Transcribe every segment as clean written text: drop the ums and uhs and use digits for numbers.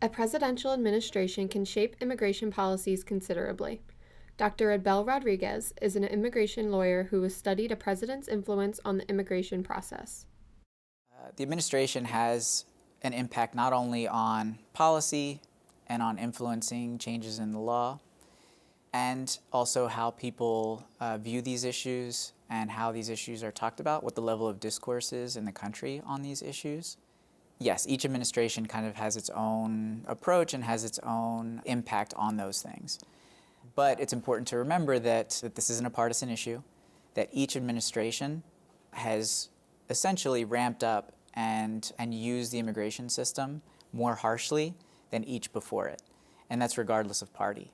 A presidential administration can shape immigration policies considerably. Dr. Adbel Rodriguez is an immigration lawyer who has studied a president's influence on the immigration process. The administration has an impact not only on policy and on influencing changes in the law, and also how people view these issues and how these issues are talked about, what the level of discourse is in the country on these issues. Yes, each administration kind of has its own approach and has its own impact on those things. But it's important to remember that this isn't a partisan issue, that each administration has essentially ramped up and used the immigration system more harshly than each before it, and that's regardless of party.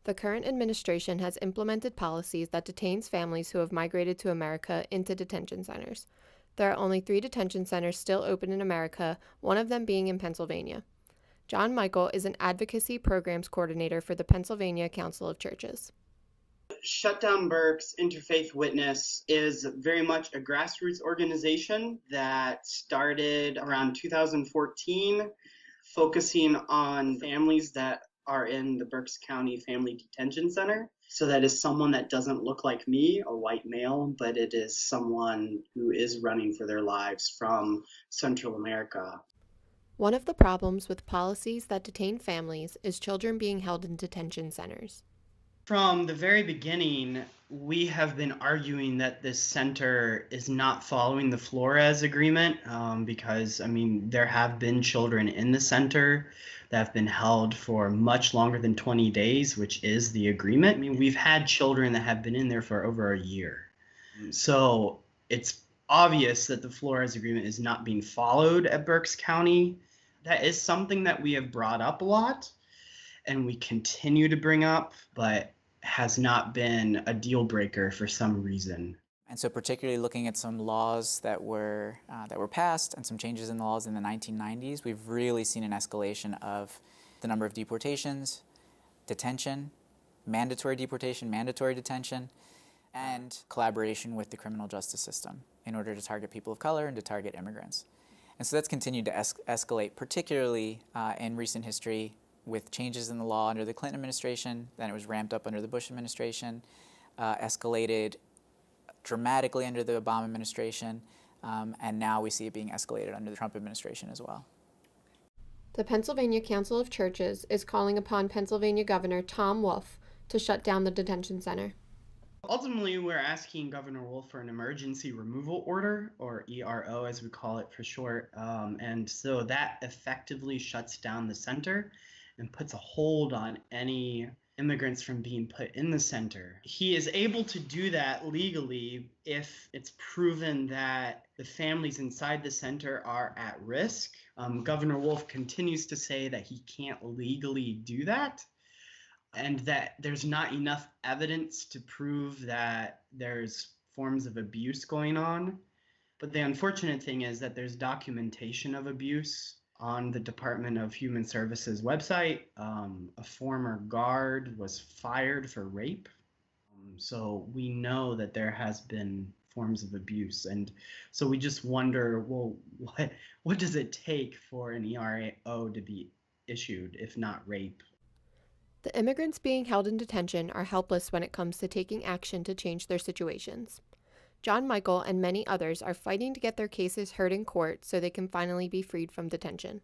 The current administration has implemented policies that detains families who have migrated to America into detention centers. There are only 3 detention centers still open in America, one of them being in Pennsylvania. John Michael is an advocacy programs coordinator for the Pennsylvania Council of Churches. Shutdown Burke's Interfaith Witness is very much a grassroots organization that started around 2014, focusing on families that are in the Berks County Family Detention Center. So that is someone that doesn't look like me, a white male, but it is someone who is running for their lives from Central America. One of the problems with policies that detain families is children being held in detention centers. From the very beginning, we have been arguing that this center is not following the Flores Agreement because, there have been children in the center that have been held for much longer than 20 days, which is the agreement. We've had children that have been in there for over a year. So it's obvious that the Flores Agreement is not being followed at Berks County. That is something that we have brought up a lot and we continue to bring up, but has not been a deal breaker for some reason. And so particularly looking at some laws that were passed and some changes in the laws in the 1990s, we've really seen an escalation of the number of deportations, detention, mandatory deportation, mandatory detention, and collaboration with the criminal justice system in order to target people of color and to target immigrants. And so that's continued to escalate, particularly in recent history with changes in the law under the Clinton administration. Then it was ramped up under the Bush administration, escalated dramatically under the Obama administration, and now we see it being escalated under the Trump administration as well. The Pennsylvania Council of Churches is calling upon Pennsylvania Governor Tom Wolf to shut down the detention center. Ultimately, we're asking Governor Wolf for an emergency removal order, or ERO as we call it for short, and so that effectively shuts down the center and puts a hold on any immigrants from being put in the center. He is able to do that legally if it's proven that the families inside the center are at risk. Governor Wolf continues to say that he can't legally do that, and that there's not enough evidence to prove that there's forms of abuse going on. But the unfortunate thing is that there's documentation of abuse on the Department of Human Services website. A former guard was fired for rape. So we know that there has been forms of abuse. And so we just wonder, well, what does it take for an ERO to be issued, if not rape? The immigrants being held in detention are helpless when it comes to taking action to change their situations. John Michael and many others are fighting to get their cases heard in court so they can finally be freed from detention.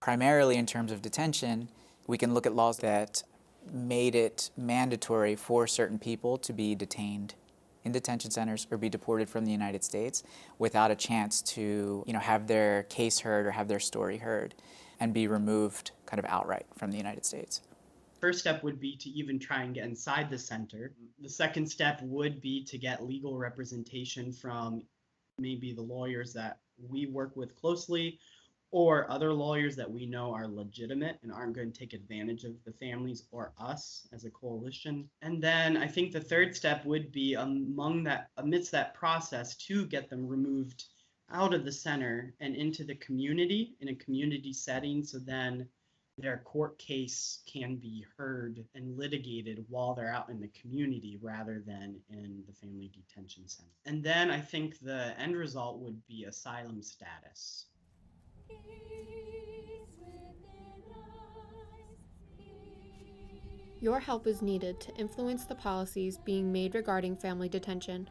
Primarily in terms of detention, we can look at laws that made it mandatory for certain people to be detained in detention centers or be deported from the United States without a chance to, have their case heard or have their story heard and be removed kind of outright from the United States. First step would be to even try and get inside the center. The second step would be to get legal representation from maybe the lawyers that we work with closely or other lawyers that we know are legitimate and aren't going to take advantage of the families or us as a coalition. And then I think the third step would be amidst that process to get them removed out of the center and into the community in a community setting, so then their court case can be heard and litigated while they're out in the community rather than in the family detention center. And then I think the end result would be asylum status. Your help is needed to influence the policies being made regarding family detention.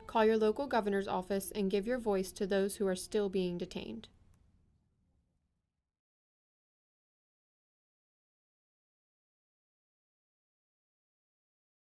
Call your local governor's office and give your voice to those who are still being detained.